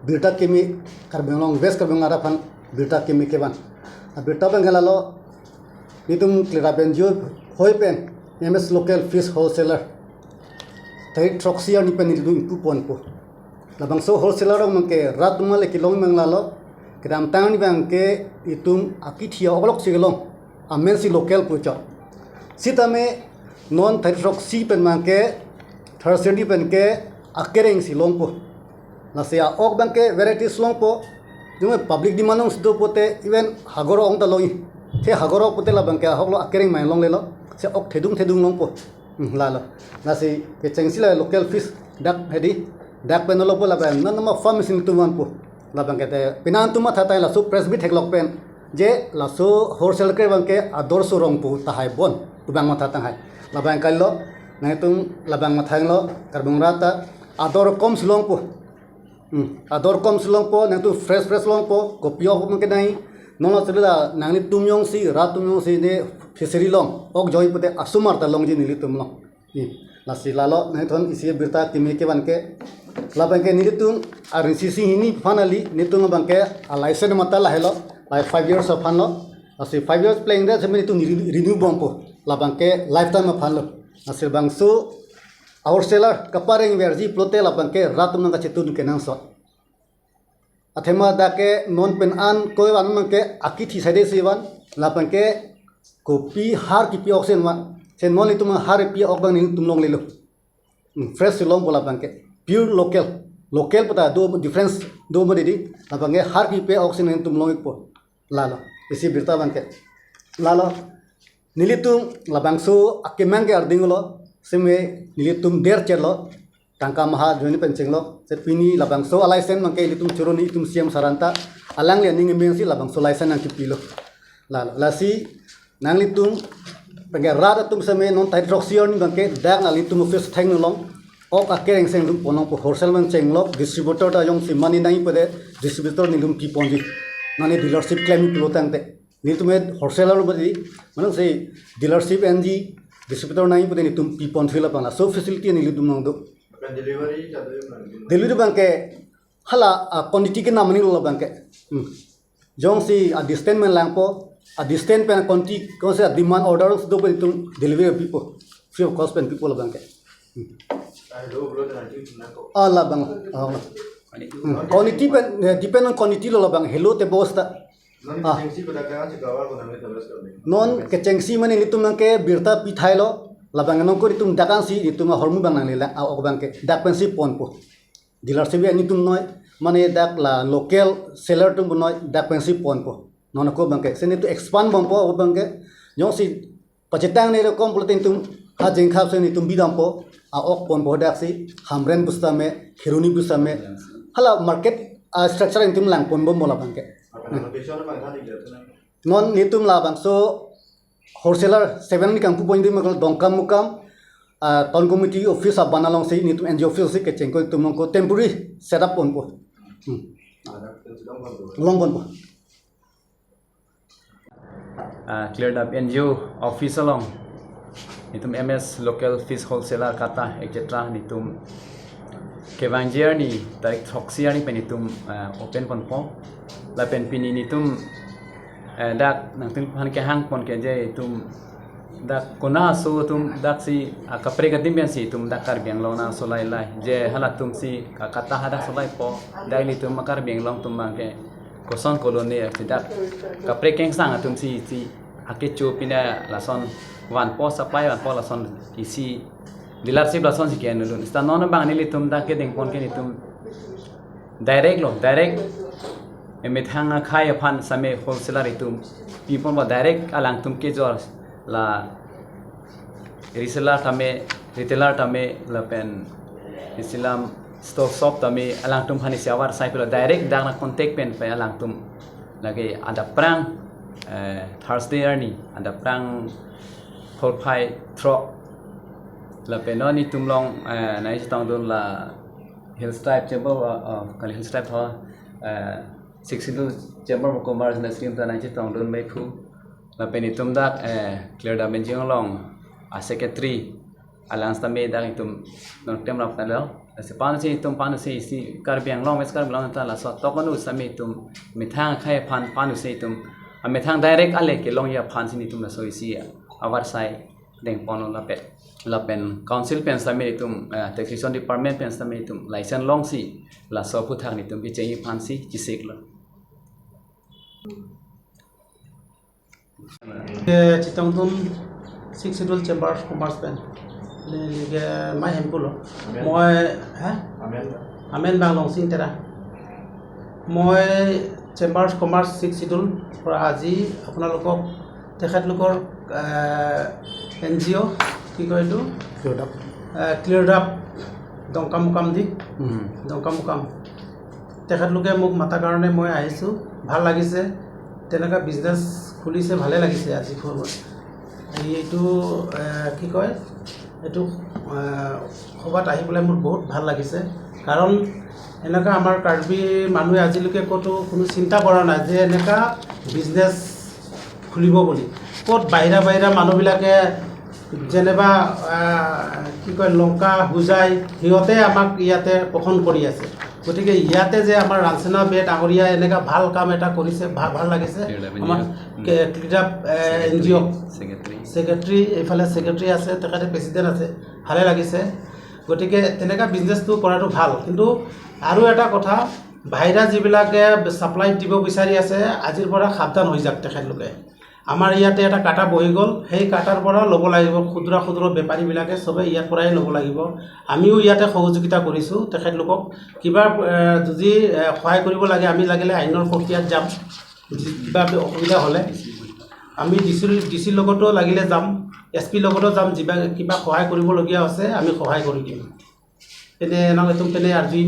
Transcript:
birta kimi karbengolong west karbengong arapan birta kimi keban birta bengalalo nitum kliraben jo hoipen ms local fish wholesaler tai troxia ni pen nitum kupon po labang so wholesaler mangke rat male kilong menglalo kedam tang ni bangke itum akithia oglok sigelong amen si local pucha sitame non tai troxi pen mangke Thursday pen ke akereng silong po nasia ok bangke varieties long po jume public dimanong sido pote even hagoro ong taloi the hagoro pote la bangke hoklo akereng mai long lelo se ok thedung long po lalo nasi ke chengsila local fish dak hedi dak pen lo po la ban nan ma farm sin tuman po la bangke te pinan tuma thata la su press bit heklok pen je la su wholesale ke bangke ador su rong po tahai bon tubang ma thata hai la bang kallo naitung labang mathang lo karbong rata ador kom silong po ador kom silong po naitu fresh long po kopio ko mangke nai nolo sedela nangli tumyong si ratumyong si ne fishery long ok joy pote asumar ta long ji nili tumlong lasi lalo naiton isi birta kimi ke banke labang ke nili tum RCC hini finally nitung bangke a license mata la helo like 5 years of fan lo lasi 5 years playing that semi tum renew bompo labang ke lifetime of fan lo hasil bangsu our seller kaparing verji plote lapang ke ratum nang kacetun ke nang so athema dake non pen an koi wan mang ke akithi sade siwan lapang ke kopi har ki pi oxen ma sen non itu har pi okbang ni tumlong lelo fresh long bola bang ke pure local pata do difference do mo di lapang ke har ki pi oxen ni tumlong po lalo isi birta bang ke lalo nilitum labangso akemang ke ardingolo seme nilitum der chelo tangka maha joni pencenglo sepini labangso alaisen mangke nilitum churoni itum siam saranta alang le ning embensi labangso laisen nang kipilo lasi nang litum penge rada tum seme non tai troxion bangke dak nalitum office thenglong ok akereng seng dum ponong po wholesale man chenglo distributor ta yong simani nai pade distributor nilum ki ponji nani dealership claim pilotang te nitume wholesaler badi manang sei dealership NG distributor nai pade nitum pipon fila pangla so facility ni litum nong do delivery bangke hala quantity ke namani lo bangke jong si a distance men langpo a distance pen quantity kon se demand orders do pade nitum delivery people free of cost pen people bangke ala bang quantity pen depend on quantity lo bang hello te bosta non kecengsi mani litum nangke birta pithailo labang nong ko litum dakan si litum hormu bang nang lela ok bangke dak pensi pon po dealership ani tum noy mane dak la local seller tum noy dak pensi pon po non ko bangke sen itu expand bang po bangke jong si pacetang ne kom plotin tum ha jeng khap sen itum bidam po ok pon po dak si hamren bustame khiruni bustame hala market structure intum lang pon bom mola bangke non nitum labang so wholesaler 7 ni kangpu poin di makal dongkam mukam ton committee office ab banalong sei nitum NGO office se kecheng ko tum ko temporary setup on po long po cleared up NGO office along nitum MS local fish wholesaler kata etc nitum kevangier ni tarik thoxia ni penitum open pon po la pen pini nitum dak nang tin han ke hang pon ke je tum dak kona so tum dak si kapre ga dimben si tum dak kar beng lona so lai lai je hala tum si kata hada so lai po dai ni tum makar beng long tum mang ke koson koloni dak kapre keng sang tum si ake chu pina la son wan po supply wan po la son isi dealership la son si ke nulun sta non bang ni tum dak ke ding pon ke ni tum direct emet hanga khai aphan same wholesaler itum people ba direct alang tum ke jor la reseller tame retailer tame la pen islam stock shop tame alang tum hani siawar sai pela direct dang na contact pen pe alang tum lagi ada perang Thursday ni ada perang forpai tro la pen ni tum long nai stang don la hill stripe chamber kali hill stripe tho 62 chamber of commerce na scheme ta nai tong don mai phu la pen itum dak clear da menjing long a secretary alliance ta me dak itum non tem rap ta lo panu se tum panu se si Karbi Anglong West Karbi Anglong ta la so to kanu sami tum mithang khai panu se tum mithang direct ale ke long ya phan sini tum la so isi awar sai deng pono la pen council pen sami tum taxation department pen sami tum license long si la so pu thang ni tum bi chei phan si chisik la Chitangtum 6 Schedule Chamber of Commerce Pen mai hempulo moi amen bang long sing tera moi Chamber of Commerce 6 Schedule পৰা আজি আপোনালোকক তেখেতলোকৰ NGO কি কয় এইটো clear up দংকামুকাম দি দংকামুকাম তেখেতলোকে মোক মাতা কাৰণে মই আহিছোঁ ভাল লাগিছে তেনেকা বিজনেছ খুলিছে ভালে লাগিছে আজি এইটো কি কয় এইটো সভাত আহি পেলাই মোৰ বহুত ভাল লাগিছে কাৰণ এনেকা আমাৰ কাৰ্বি মানুহে আজিলৈকে ক'তো কোনো চিন্তা কৰা নাই যে এনেকা বিজনেছ খুলিব বুলি ক'ত বাহিৰা মানুহবিলাকে যেনেবা কি কয় লংকা বুজাই সিহঁতে আমাক ইয়াতে পোষণ কৰি আছে গতিকে ইয়াতে যে আমাৰ ৰাঞ্চনা বে ডাঙৰীয়া এনেকা ভাল কাম এটা কৰিছে ভাল লাগিছে আমাৰ ক্লিয়াৰ NGO সেক্ৰেটাৰী এইফালে সেক্ৰেটাৰী আছে তেখেতে প্ৰেচিডেণ্ট আছে ভালে লাগিছে গতিকে তেনেকা বিজনেছটো কৰাটো ভাল কিন্তু আৰু এটা কথা বাহিৰা যিবিলাকে সাপ্লাই দিব বিচাৰি আছে আজিৰ পৰা সাৱধান হৈ যাওক তেখেতলোকে আমাৰ ইয়াতে এটা কাটা বহি গ'ল সেই কাটাৰ পৰা ল'ব লাগিব ক্ষুদ্ৰ বেপাৰীবিলাকে সবে ইয়াৰ পৰাই ল'ব লাগিব আমিও ইয়াতে সহযোগিতা কৰিছোঁ তেখেতলোকক কিবা যদি সহায় কৰিব লাগে আমি লাগিলে আইনৰ প্ৰক্ৰিয়াত যাম কিবা অসুবিধা হ'লে আমি ডিচিৰ লগতো লাগিলে যাম SP লগতো যাম কিবা সহায় কৰিবলগীয়া আছে আমি সহায় কৰি দিম তেনে এনেকৈ তেনে আৰ্জি